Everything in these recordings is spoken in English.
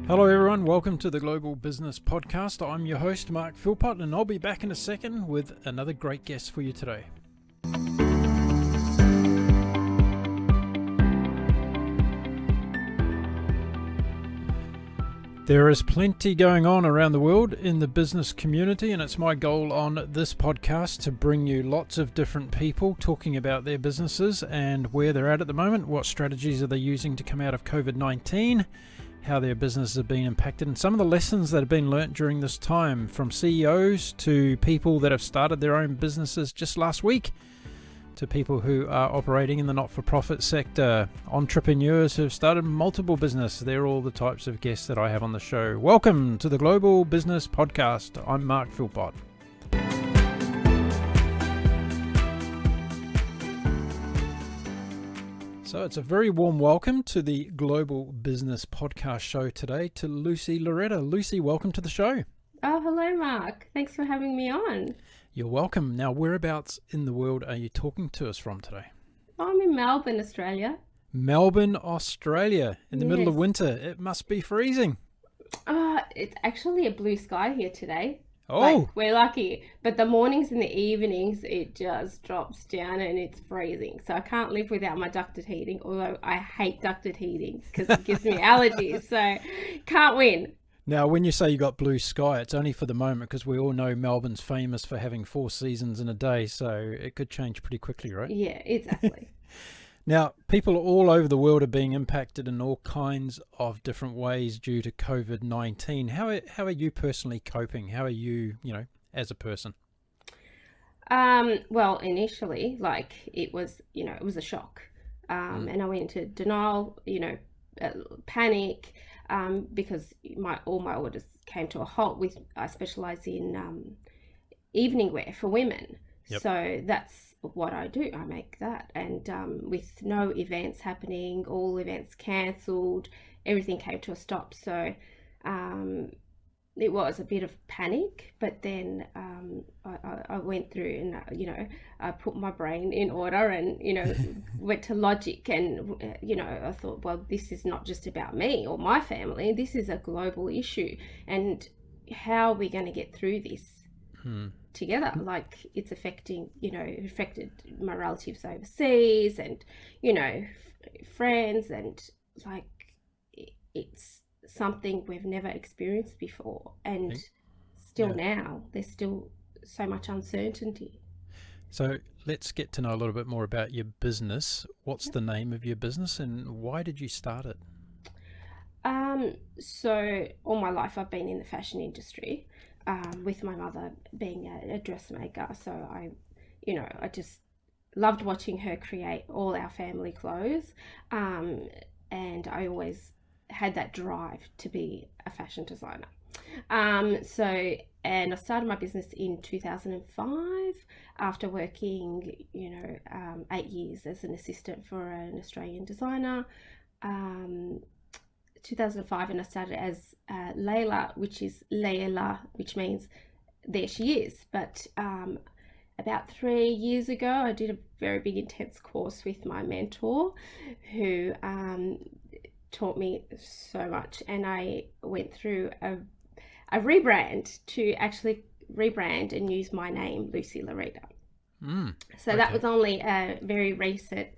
Hello everyone, welcome to the Global Business Podcast. I'm your host Mark Philpott and I'll be back in a second with another great guest for you today. There is plenty going on around the world in the business community, and it's my goal on this podcast to bring you lots of different people talking about their businesses and where they're at the moment, what strategies are they using to come out of COVID-19, how their businesses have been impacted, and some of the lessons that have been learnt during this time, from CEOs to people that have started their own businesses just last week, to people who are operating in the not-for-profit sector, entrepreneurs who have started multiple businesses. They're all the types of guests that I have on the show. Welcome to the Global Business Podcast. I'm Mark Philpott. So it's a very warm welcome to the Global Business Podcast show today to Lucy Laurita. Lucy, welcome to the show. Oh, hello, Mark. Thanks for having me on. You're welcome. Now, whereabouts in the world are you talking to us from today? I'm in Melbourne, Australia. Melbourne, Australia. In the middle of Yes. winter. It must be freezing. It's actually a blue sky here today. Oh, We're lucky. But the mornings and the evenings, it just drops down and it's freezing. So I can't live without my ducted heating, although I hate ducted heating because it gives me allergies. So can't win. now when you say you got blue sky, it's only for the moment, because we all know Melbourne's famous for having 4 seasons in a day, so it could change pretty quickly, right? Yeah, exactly. Now, people all over the world are being impacted in all kinds of different ways due to COVID-19. How are you personally coping? How are you, as a person? Well, initially, it was a shock. And I went into denial, panic, because all my orders came to a halt. I specialize in evening wear for women. Yep. So that's what I do. I make that. And with no events happening, all events cancelled, everything came to a stop. So it was a bit of panic, but then I went through and, I put my brain in order and, went to logic and, I thought, well, this is not just about me or my family. This is a global issue. And how are we going to get through this together? It's affected my relatives overseas and, friends, and it's something we've never experienced before, and still now there's still so much uncertainty. So let's get to know a little bit more about your business. What's the name of your business and why did you start it? So all my life I've been in the fashion industry, with my mother being a dressmaker. So I just loved watching her create all our family clothes, and I always had that drive to be a fashion designer. And I started my business in 2005 after working, 8 years as an assistant for an Australian designer. 2005, and I started as Layla, which is Layla, which means there she is. But about 3 years ago, I did a very big, intense course with my mentor, who taught me so much, and I went through a rebrand to actually rebrand and use my name, Lucy Laurita. So that was only a very recent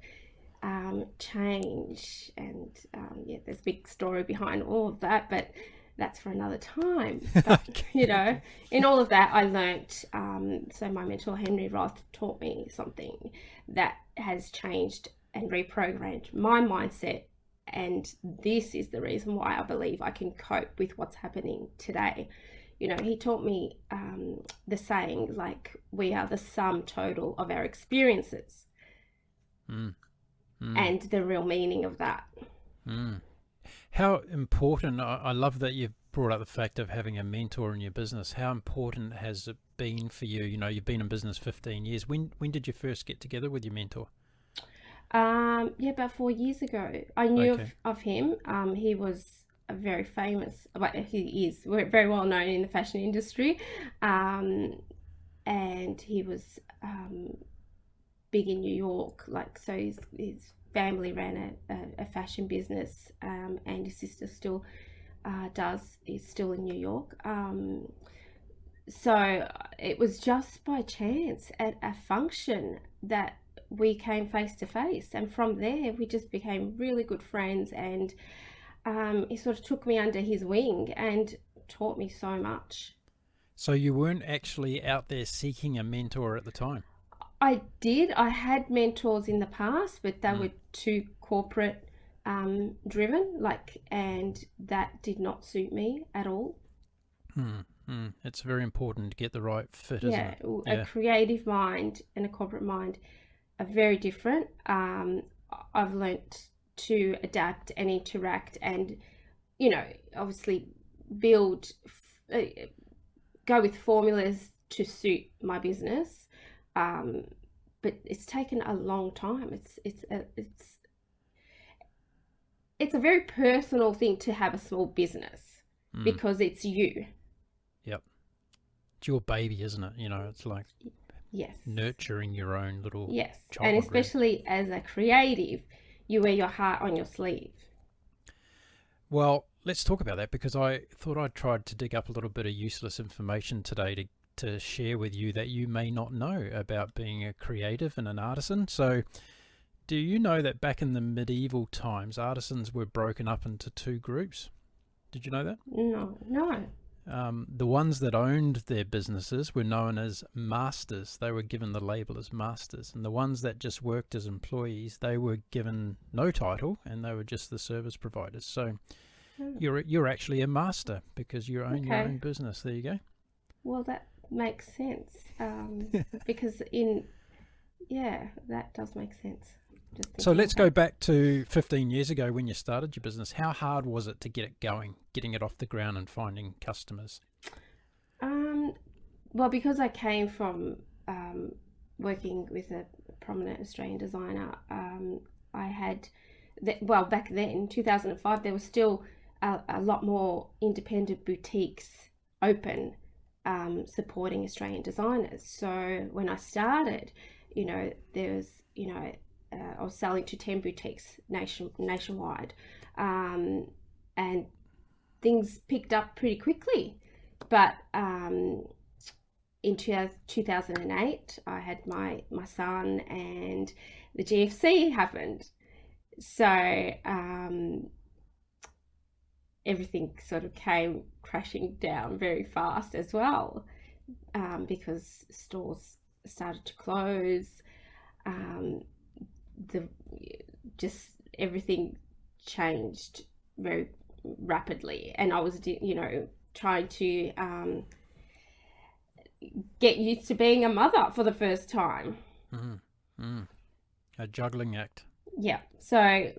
change, and there's a big story behind all of that, but that's for another time. But in all of that I learnt, so my mentor Henry Roth taught me something that has changed and reprogrammed my mindset, and this is the reason why I believe I can cope with what's happening today. He taught me the saying, we are the sum total of our experiences. And the real meaning of that. How important, I love that you've brought up the fact of having a mentor in your business. How important has it been for you? You've been in business 15 years. When did you first get together with your mentor? About 4 years ago. I knew of him. He was a very famous, but he is very well known in the fashion industry. And he was big in New York. So his family ran a fashion business, and his sister still does is still in New York. So it was just by chance at a function that we came face to face, and from there we just became really good friends, and he sort of took me under his wing and taught me so much. So you weren't actually out there seeking a mentor at the time? I did. I had mentors in the past, but they were too corporate driven, and that did not suit me at all. It's very important to get the right fit, isn't Yeah, it? a creative mind and a corporate mind are very different. I've learnt to adapt and interact, and obviously build, go with formulas to suit my business. But it's taken a long time. It's a very personal thing to have a small business because it's you. Yep. It's your baby, isn't it? It's like Yes. nurturing your own little Yes. child. And especially as a creative, you wear your heart on your sleeve. Well, let's talk about that, because I thought I'd tried to dig up a little bit of useless information today to share with you that you may not know about being a creative and an artisan. So do you know that back in the medieval times, artisans were broken up into two groups? Did you know that? No. The ones that owned their businesses were known as masters. They were given the label as masters. And the ones that just worked as employees, they were given no title, and they were just the service providers. So you're actually a master because you own your own business. There you go. Well, that makes sense. Because that does make sense. So let's go back to 15 years ago when you started your business. How hard was it to get it going, getting it off the ground and finding customers? Well, because I came from working with a prominent Australian designer, I had, back then, 2005, there was still a lot more independent boutiques open, supporting Australian designers. So when I started, there was, I was selling to 10 boutiques nationwide, and things picked up pretty quickly. But in 2008, I had my son, and the GFC happened. So everything sort of came crashing down very fast as well, because stores started to close. Everything changed very rapidly, and I was trying to get used to being a mother for the first time. A juggling act. Yeah, so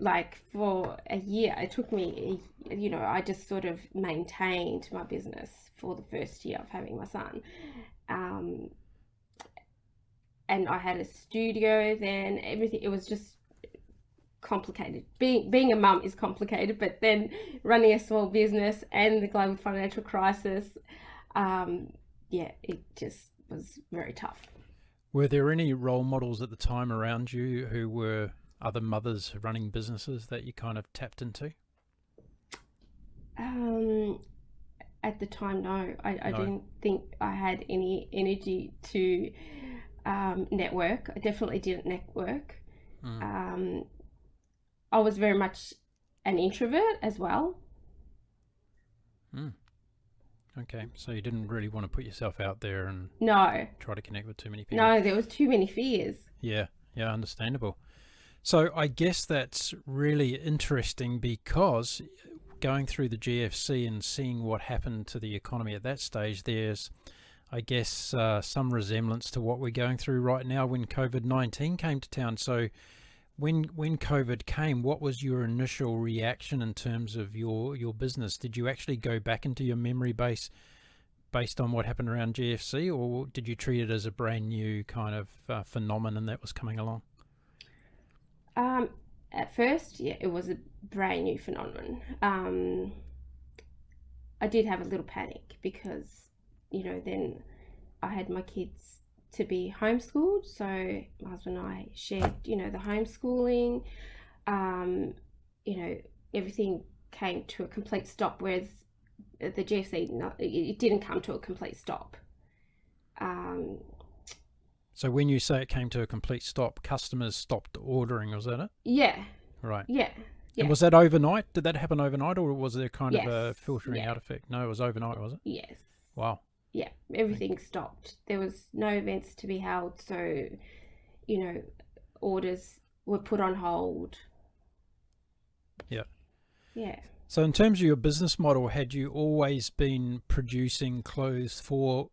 for a year it took me, I just sort of maintained my business for the first year of having my son, and I had a studio then. Everything, it was just complicated. Being a mum is complicated, but then running a small business and the global financial crisis, it just was very tough. Were there any role models at the time around you who were other mothers running businesses that you kind of tapped into? At the time, no. I didn't think I had any energy to network. I definitely didn't network. I was very much an introvert as well. Okay, so you didn't really want to put yourself out there and try to connect with too many people. No, there was too many fears. Yeah, understandable. So I guess that's really interesting, because going through the GFC and seeing what happened to the economy at that stage, there's, I guess, some resemblance to what we're going through right now when COVID-19 came to town. So when COVID came, what was your initial reaction in terms of your business? Did you actually go back into your memory base based on what happened around GFC, or did you treat it as a brand new kind of phenomenon that was coming along? At first, it was a brand new phenomenon. I did have a little panic because, then I had my kids to be homeschooled. So my husband and I shared, the homeschooling. Everything came to a complete stop, whereas the GFC, it didn't come to a complete stop. So when you say it came to a complete stop, customers stopped ordering, was that it? Yeah. Right. Yeah. And was that overnight? Did that happen overnight, or was there kind of a filtering Yeah. out effect? No, it was overnight, was it? Yes. Wow. Yeah, everything stopped. There was no events to be held, so, orders were put on hold. Yeah. Yeah. So in terms of your business model, had you always been producing clothes for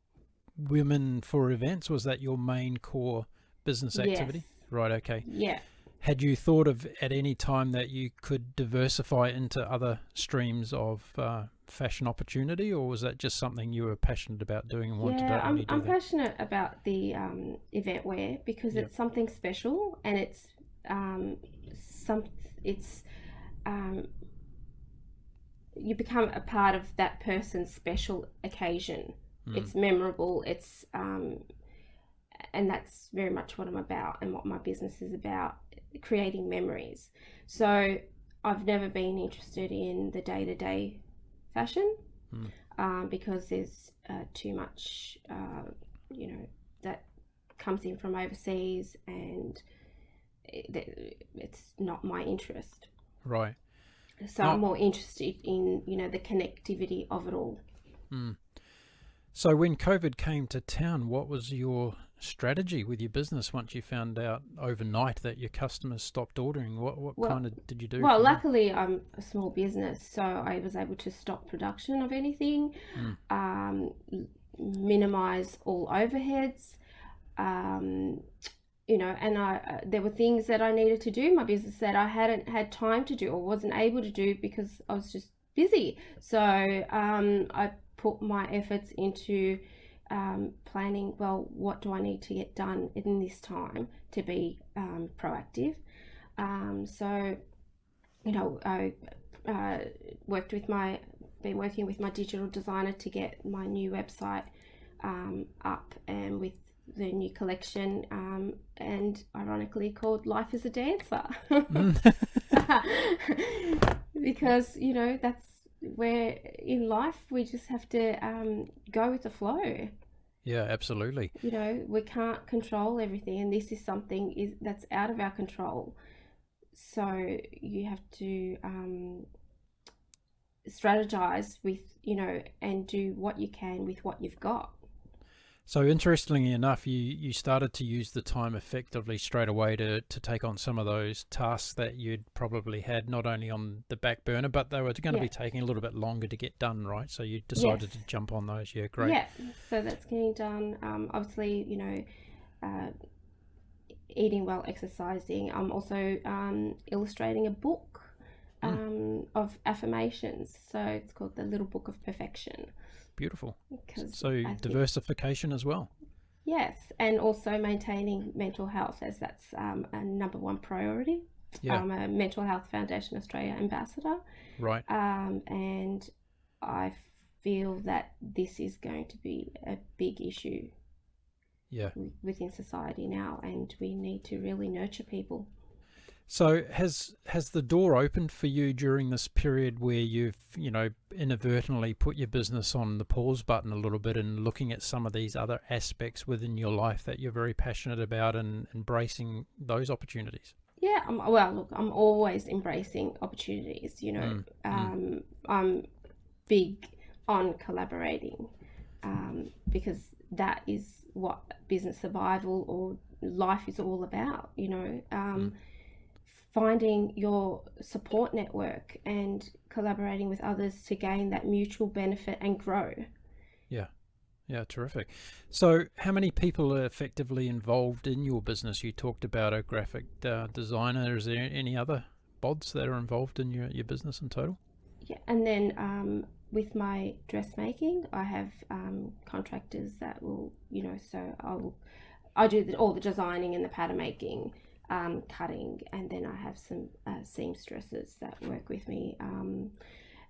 women for events? Was that your main core business activity? Yes. Right, okay. Yeah. Had you thought of at any time that you could diversify into other streams of fashion opportunity, or was that just something you were passionate about doing and wanted to only do I'm that? passionate about the event wear because Yep. it's something special, and it's you become a part of that person's special occasion. It's memorable. It's and that's very much what I'm about and what my business is about, creating memories. So I've never been interested in the day-to-day fashion because there's too much, that comes in from overseas, and it's not my interest. Right. So I'm more interested in, the connectivity of it all. So when COVID came to town, what was your strategy with your business once you found out overnight that your customers stopped ordering? What kind of did you do? Well, luckily I'm a small business, so I was able to stop production of anything, minimize all overheads, and there were things that I needed to do in my business that I hadn't had time to do or wasn't able to do because I was just busy. So I put my efforts into planning, well, what do I need to get done in this time to be proactive. So I been working with my digital designer to get my new website up, and with the new collection, and ironically called Life is a Dancer. Because that's where in life we just have to go with the flow. Yeah, absolutely. We can't control everything, and this is something that's out of our control. So you have to strategize with, and do what you can with what you've got. So interestingly enough, you started to use the time effectively straight away to take on some of those tasks that you'd probably had not only on the back burner, but they were going to be taking a little bit longer to get done, right? So you decided to jump on those. Yeah, great. Yeah, so that's getting done. Obviously, eating well, exercising. I'm also illustrating a book of affirmations. So it's called The Little Book of Perfection. Beautiful. So diversification as well. Yes, and also maintaining mental health, as that's a number one priority. Yeah. I'm a Mental Health Foundation Australia ambassador. Right. And I feel that this is going to be a big issue within society now, and we need to really nurture people. So has the door opened for you during this period where you've, inadvertently put your business on the pause button a little bit and looking at some of these other aspects within your life that you're very passionate about and embracing those opportunities? Yeah, I'm always embracing opportunities, I'm big on collaborating because that is what business survival or life is all about, finding your support network and collaborating with others to gain that mutual benefit and grow. Yeah, terrific. So how many people are effectively involved in your business? You talked about a graphic designer. Is there any other bods that are involved in your business in total? Yeah, and then with my dressmaking, I have contractors that will, so I do all the designing and the pattern making, cutting, and then I have some seamstresses that work with me,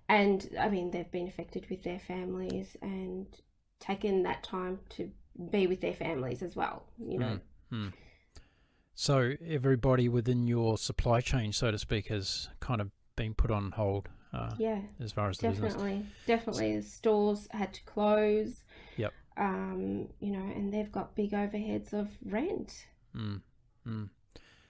and I mean they've been affected with their families and taken that time to be with their families as well, So everybody within your supply chain, so to speak, has kind of been put on hold Yeah, as far as the business. Definitely. Stores had to close. Yep. And they've got big overheads of rent.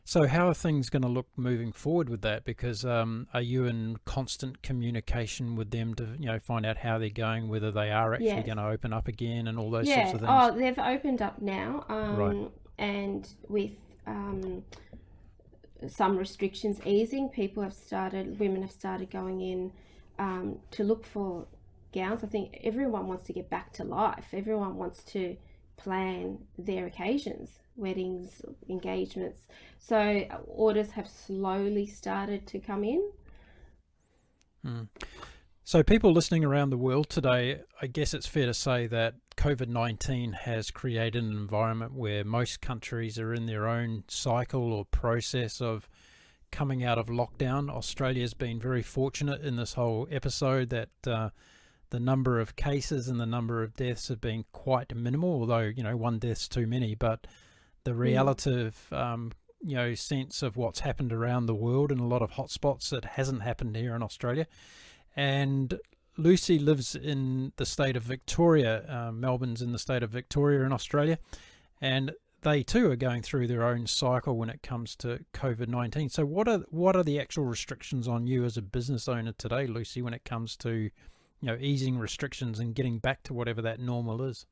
So how are things going to look moving forward with that? Because are you in constant communication with them to find out how they're going, whether they are actually going to open up again, and all those sorts of things? Oh, they've opened up now, right. And with some restrictions easing, women have started going in to look for gowns. I think everyone wants to get back to life. Everyone wants to plan their occasions, weddings, engagements. So orders have slowly started to come in. So people listening around the world today, I guess it's fair to say that COVID-19 has created an environment where most countries are in their own cycle or process of coming out of lockdown. Australia's been very fortunate in this whole episode that the number of cases and the number of deaths have been quite minimal, although, one death's too many, but the relative, sense of what's happened around the world in a lot of hotspots, it hasn't happened here in Australia. And Lucy lives in the state of Victoria. Melbourne's in the state of Victoria in Australia, and they too are going through their own cycle when it comes to COVID-19. So what are the actual restrictions on you as a business owner today, Lucy, when it comes to easing restrictions and getting back to whatever that normal is?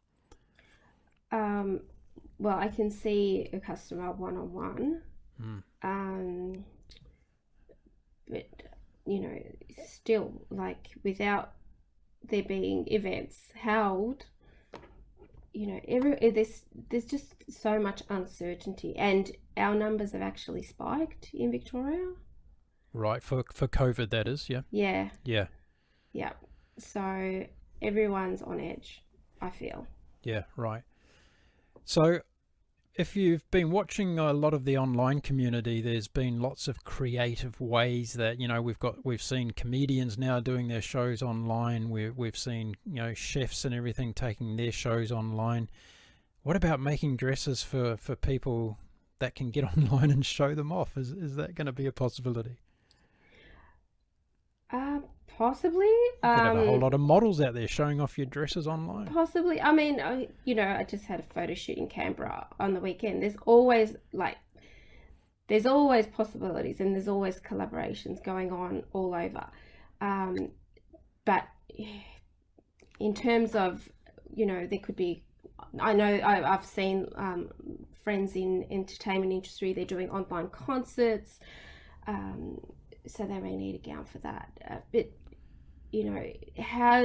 Well, I can see a customer one-on-one, but still, like, without there being events held, there's just so much uncertainty, and our numbers have actually spiked in Victoria. Right, for COVID, that is, yeah. Yeah. So everyone's on edge, I feel. Yeah, right. So if you've been watching a lot of the online community, there's been lots of creative ways that, we've seen comedians now doing their shows online. We've seen, chefs and everything taking their shows online. What about making dresses for people that can get online and show them off? Is that going to be a possibility? Possibly. You could have a whole lot of models out there showing off your dresses online. Possibly. I mean, I just had a photo shoot in Canberra on the weekend. There's always possibilities, and there's always collaborations going on all over. But in terms of, there could be, I know I've seen friends in entertainment industry, they're doing online concerts, so they may need a gown for that. But how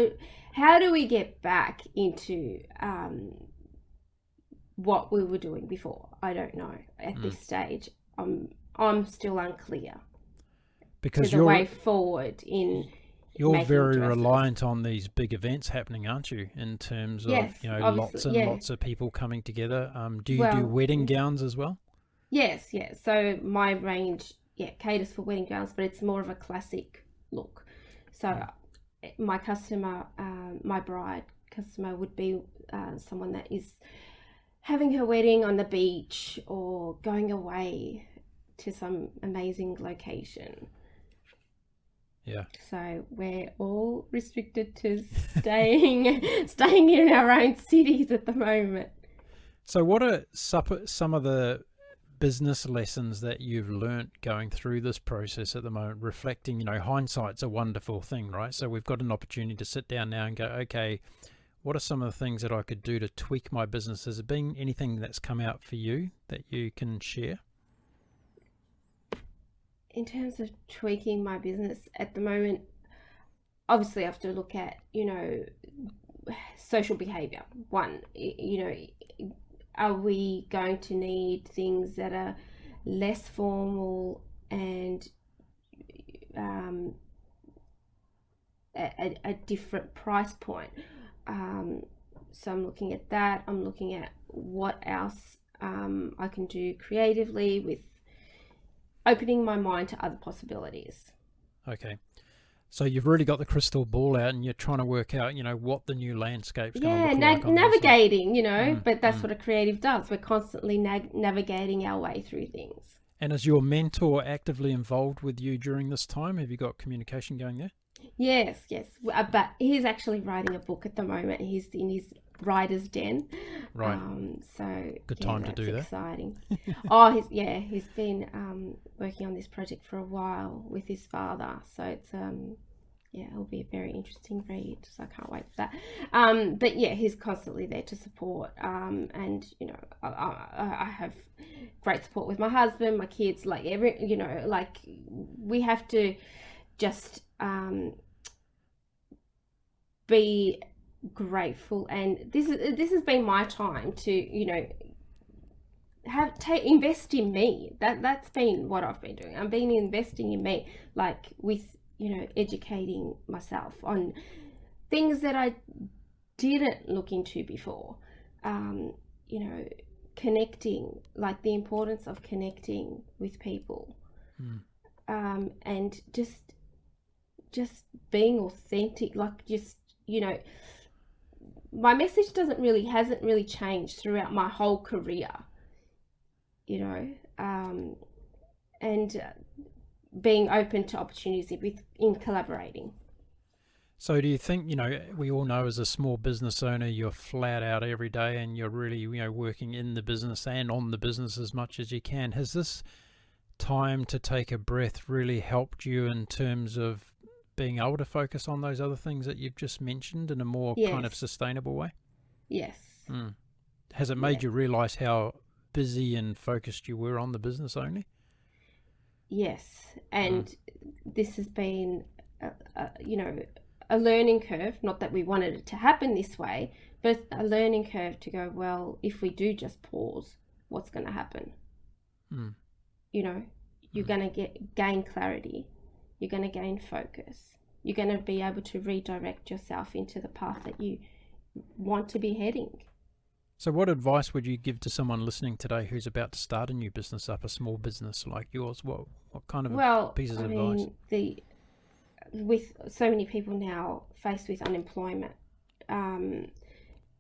do we get back into what we were doing before? I don't know at this stage. I'm still unclear because to the way forward in. You're very dresses. reliant on these big events happening, aren't you? In terms of lots and lots of people coming together. Do you do wedding gowns as well? Yes. So my range caters for wedding gowns, but it's more of a classic look. So my customer, my bride customer, would be someone that is having her wedding on the beach or going away to some amazing location. Yeah. So we're all restricted to staying in our own cities at the moment. So what are some of the business lessons that you've learnt going through this process at the moment, reflecting, hindsight's a wonderful thing, right? So we've got an opportunity to sit down now and go, okay, what are some of the things that I could do to tweak my business? Has there been anything that's come out for you that you can share? In terms of tweaking my business at the moment, obviously I have to look at, social behavior. One, are we going to need things that are less formal and a different price point? So I'm looking at that. I'm looking at what else I can do creatively, with opening my mind to other possibilities. Okay. So you've really got the crystal ball out and you're trying to work out, what the new landscape's going to look like. Navigating, but that's what a creative does. We're constantly navigating our way through things. And is your mentor actively involved with you during this time? Have you got communication going there? Yes. But he's actually writing a book at the moment. He's in his writer's den. Right. So Good yeah, time to that's do that. exciting. He's been working on this project for a while with his father. So it's it'll be a very interesting read. So I can't wait for that. But yeah, he's constantly there to support. And you know, I have great support with my husband, my kids. Like we have to just be grateful, and this has been my time to invest in me. That's been what I've been doing. I've been investing in me, like with educating myself on things that I didn't look into before. Connecting, like the importance of connecting with people, and just being authentic, like my message hasn't really changed throughout my whole career, and being open to opportunities in collaborating. So do you think, we all know as a small business owner, you're flat out every day and you're really, working in the business and on the business as much as you can. Has this time to take a breath really helped you in terms of being able to focus on those other things that you've just mentioned in a more kind of Yes. sustainable way? Yes. Has it made you realize how busy and focused you were on the business only? Yes. And this has been, a learning curve. Not that we wanted it to happen this way, but a learning curve to go, well, if we do just pause, what's going to happen? You're going to gain clarity. You're going to gain focus. You're going to be able to redirect yourself into the path that you want to be heading. So what advice would you give to someone listening today who's about to start a new business up, a small business like yours? What kind of pieces of advice? With so many people now faced with unemployment,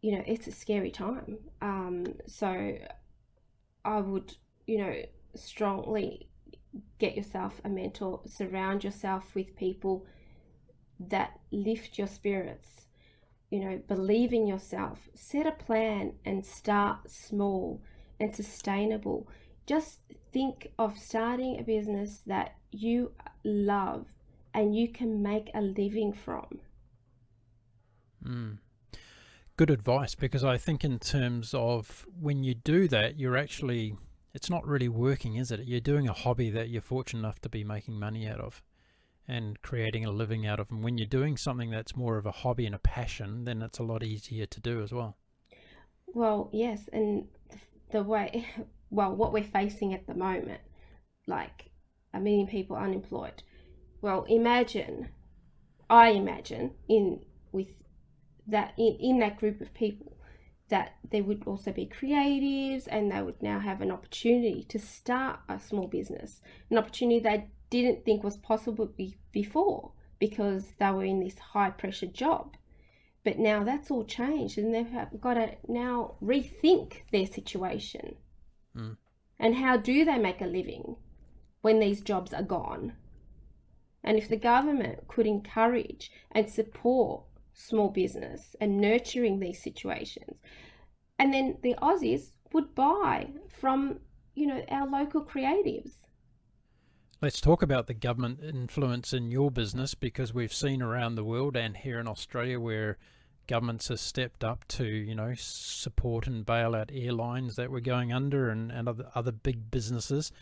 it's a scary time. So I would, strongly get yourself a mentor, surround yourself with people that lift your spirits, believe in yourself, set a plan and start small and sustainable. Just think of starting a business that you love and you can make a living from. Good advice, because I think in terms of when you do that, it's not really working, is it? You're doing a hobby that you're fortunate enough to be making money out of and creating a living out of. And when you're doing something that's more of a hobby and a passion, then it's a lot easier to do as well. Well, yes, and what we're facing at the moment, like 1 million people unemployed. Well, I imagine in that group of people that there would also be creatives, and they would now have an opportunity to start a small business, an opportunity they didn't think was possible before because they were in this high pressure job. But now that's all changed, and they've got to now rethink their situation. And how do they make a living when these jobs are gone? And if the government could encourage and support small business and nurturing these situations, and then the Aussies would buy from our local creatives. Let's talk about the government influence in your business, because we've seen around the world and here in Australia where governments have stepped up to support and bail out airlines that were going under and other big businesses.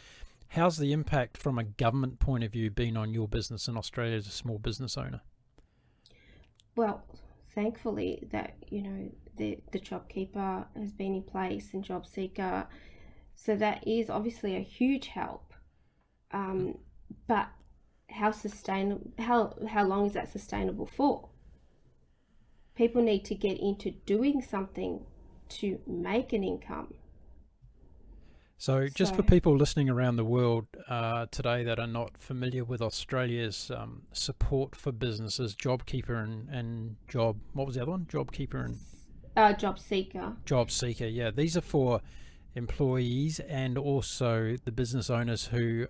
How's the impact from a government point of view been on your business in Australia as a small business owner? Well, thankfully that the JobKeeper has been in place and JobSeeker, so that is obviously a huge help. But how long is that sustainable for? People need to get into doing something to make an income. So just for people listening around the world today that are not familiar with Australia's support for businesses, JobKeeper and what was the other one? JobKeeper and JobSeeker. JobSeeker, yeah. These are for employees and also the business owners who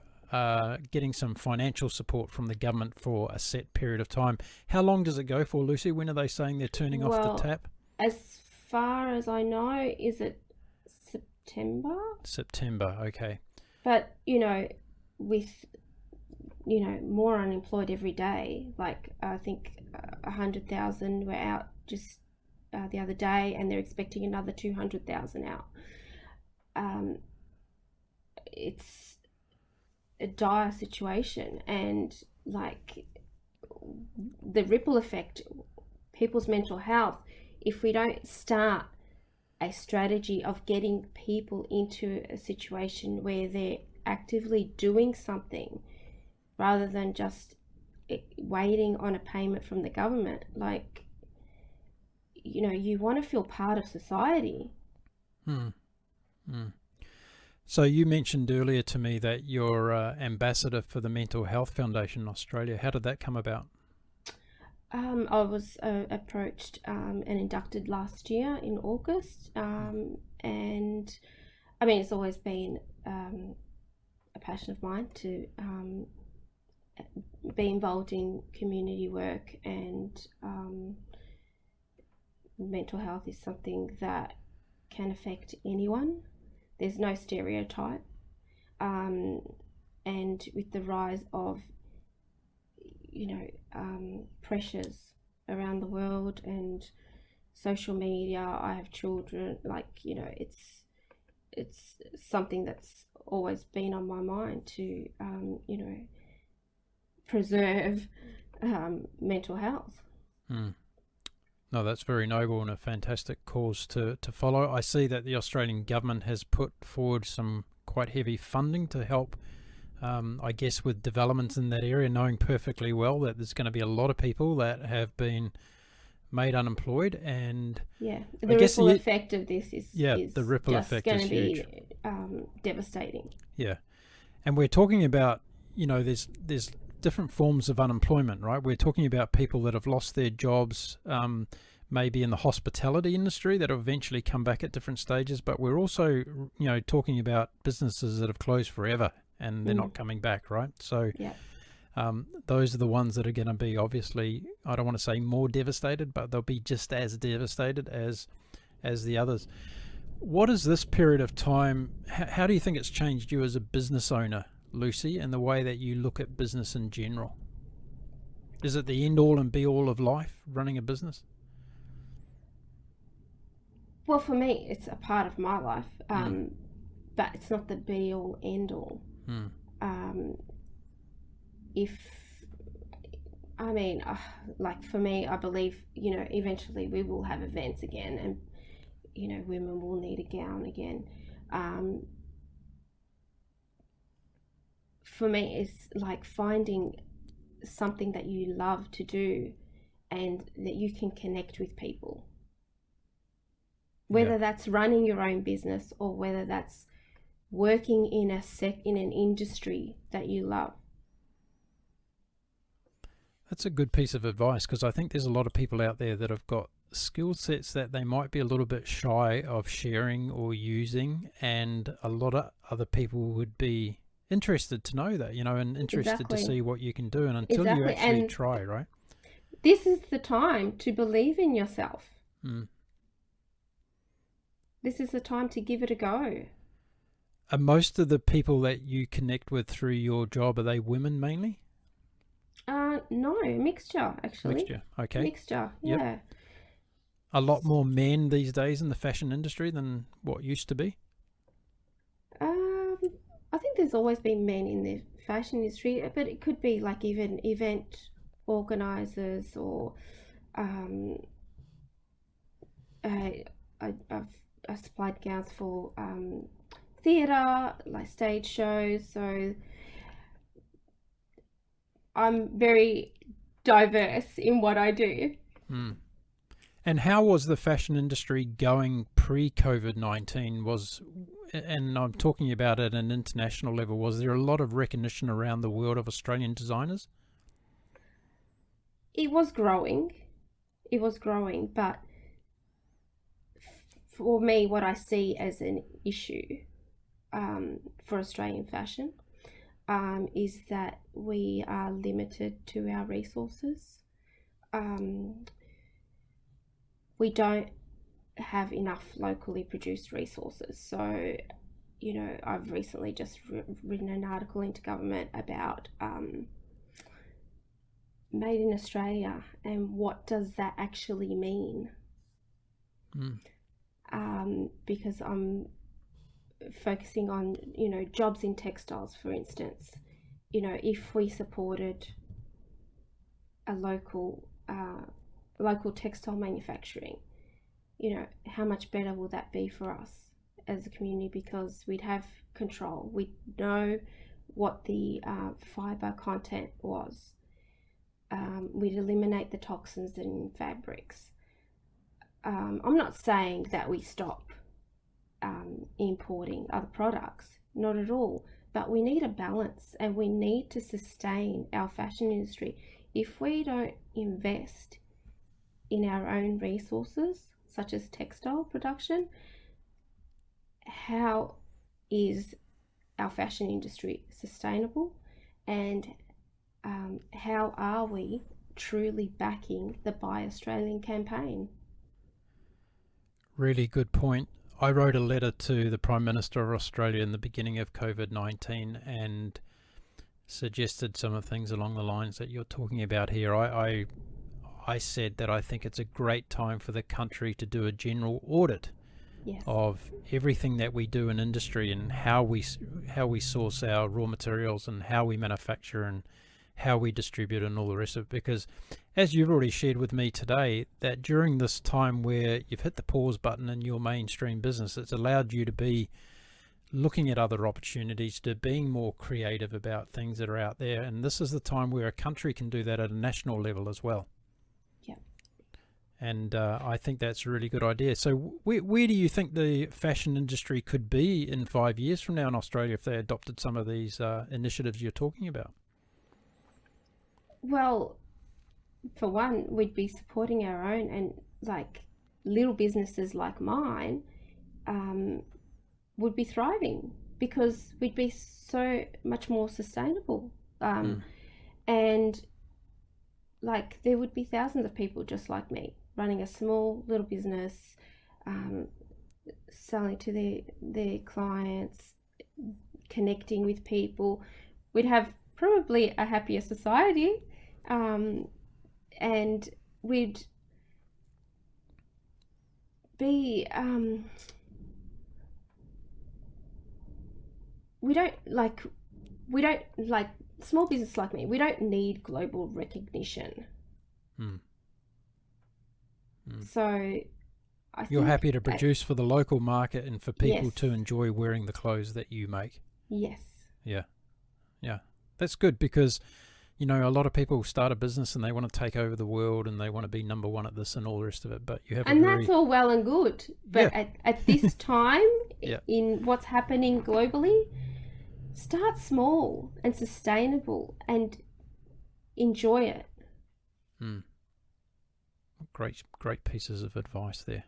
getting some financial support from the government for a set period of time. How long does it go for, Lucy? When are they saying they're turning off the Well, tap? as far as I know, is it September? September, okay. But, with, more unemployed every day, like I think 100,000 were out just the other day, and they're expecting another 200,000 out. It's a dire situation, and like the ripple effect, people's mental health, if we don't start a strategy of getting people into a situation where they're actively doing something rather than just waiting on a payment from the government, like, you want to feel part of society. So you mentioned earlier to me that you're ambassador for the Mental Health Foundation in Australia. How did that come about? I was approached and inducted last year in August, and I mean, it's always been a passion of mine to be involved in community work, and mental health is something that can affect anyone. There's no stereotype, and with the rise of pressures around the world and social media, I have children, it's something that's always been on my mind to preserve mental health. No, that's very noble and a fantastic cause to follow. I see that the Australian government has put forward some quite heavy funding to help, I guess, with developments in that area, knowing perfectly well that there's going to be a lot of people that have been made unemployed. And the ripple effect of this is the ripple effect going is to be huge. Devastating. Yeah. And we're talking about, there's different forms of unemployment, right? We're talking about people that have lost their jobs, maybe in the hospitality industry, that will eventually come back at different stages. But we're also, talking about businesses that have closed forever and they're not coming back, right? So those are the ones that are going to be, obviously, I don't want to say more devastated, but they'll be just as devastated as the others. What is this period of time? How do you think it's changed you as a business owner, Lucy, and the way that you look at business in general? Is it the end all and be all of life, running a business? Well, for me, it's a part of my life, but it's not the be all end all. For me, I believe, eventually we will have events again, and, women will need a gown again. For me, it's like finding something that you love to do and that you can connect with people. Whether that's running your own business or whether that's working in an industry that you love. That's a good piece of advice, because I think there's a lot of people out there that have got skill sets that they might be a little bit shy of sharing or using, and a lot of other people would be interested to know that, and interested to see what you can do, and until you actually try, right? This is the time to believe in yourself. This is the time to give it a go. Are most of the people that you connect with through your job, are they women mainly? No, mixture, actually. Mixture, okay. Mixture, yeah. A lot more men these days in the fashion industry than what used to be? I think there's always been men in the fashion industry, but it could be like even event organisers, or I've supplied gowns for theatre, like stage shows, so I'm very diverse in what I do. And how was the fashion industry going pre-COVID-19? And I'm talking about at an international level, was there a lot of recognition around the world of Australian designers? It was growing, but for me, what I see as an issue for Australian fashion, is that we are limited to our resources. We don't have enough locally produced resources. So, I've recently just written an article into government about Made in Australia and what does that actually mean. Because I'm focusing on, jobs in textiles, for instance. If we supported a local textile manufacturing, how much better will that be for us as a community? Because we'd have control. We'd know what the fibre content was. We'd eliminate the toxins in fabrics. I'm not saying that we stop importing other products, not at all, but we need a balance, and we need to sustain our fashion industry. If we don't invest in our own resources, such as textile production, how is our fashion industry sustainable, and how are we truly backing the Buy Australian campaign? Really good point. I wrote a letter to the Prime Minister of Australia in the beginning of COVID-19 and suggested some of the things along the lines that you're talking about here. I said that I think it's a great time for the country to do a general audit of everything that we do in industry and how we source our raw materials and how we manufacture and how we distribute and all the rest of it. Because as you've already shared with me today, that during this time where you've hit the pause button in your mainstream business, it's allowed you to be looking at other opportunities, to being more creative about things that are out there. And this is the time where a country can do that at a national level as well. Yeah. And I think that's a really good idea. So where do you think the fashion industry could be in 5 years from now in Australia if they adopted some of these initiatives you're talking about? Well, for one, we'd be supporting our own, and like little businesses like mine would be thriving because we'd be so much more sustainable. And like there would be thousands of people just like me running a small little business, selling to their clients, connecting with people. We'd have probably a happier society, and we'd be we don't like small business like me, we don't need global recognition. So you're happy to produce for the local market and for people to enjoy wearing the clothes that you make. Yes. Yeah That's good, because a lot of people start a business and they want to take over the world and they want to be number one at this and all the rest of it, but you have that's all well and good, but at this time in what's happening globally, start small and sustainable and enjoy it. Great pieces of advice there.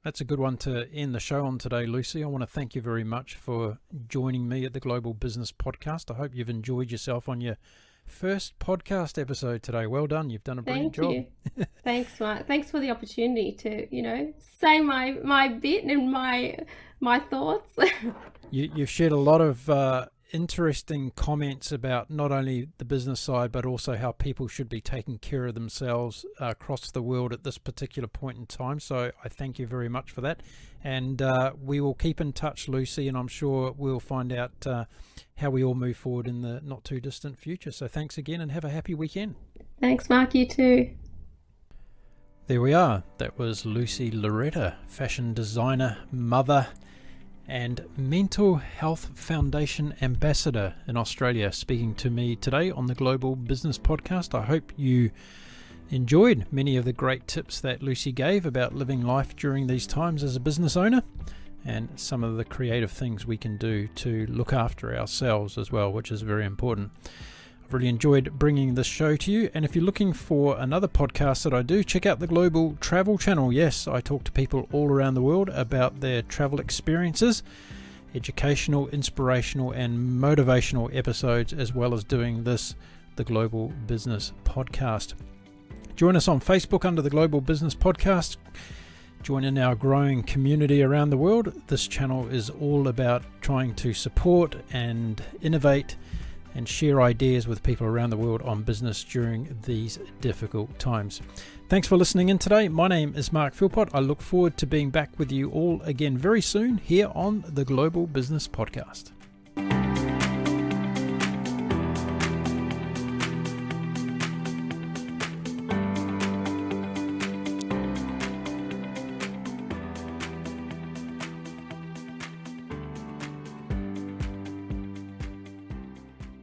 That's a good one to end the show on today, Lucy. I want to thank you very much for joining me at the Global Business Podcast. I hope you've enjoyed yourself on your first podcast episode today. Well done. You've done a brilliant job. Thank you. Thanks, Mark. Thanks for the opportunity to, say my bit and my thoughts. You've shared a lot of interesting comments about not only the business side, but also how people should be taking care of themselves across the world at this particular point in time. So I thank you very much for that. And we will keep in touch, Lucy, and I'm sure we'll find out how we all move forward in the not too distant future. So thanks again and have a happy weekend. Thanks, Mark. You too. There we are. That was Lucy Laurita, fashion designer, mother, and Mental Health Foundation Ambassador in Australia, speaking to me today on the Global Business Podcast. I hope you enjoyed many of the great tips that Lucy gave about living life during these times as a business owner, and some of the creative things we can do to look after ourselves as well, which is very important. I've really enjoyed bringing this show to you, and if you're looking for another podcast that I do, check out the Global Travel Channel. Yes, I talk to people all around the world about their travel experiences, educational, inspirational, and motivational episodes, as well as doing this, the Global Business Podcast. Join us on Facebook under the Global Business Podcast. Join in our growing community around the world. This channel is all about trying to support and innovate and share ideas with people around the world on business during these difficult times. Thanks for listening in today. My name is Mark Philpott. I look forward to being back with you all again very soon here on the Global Business Podcast.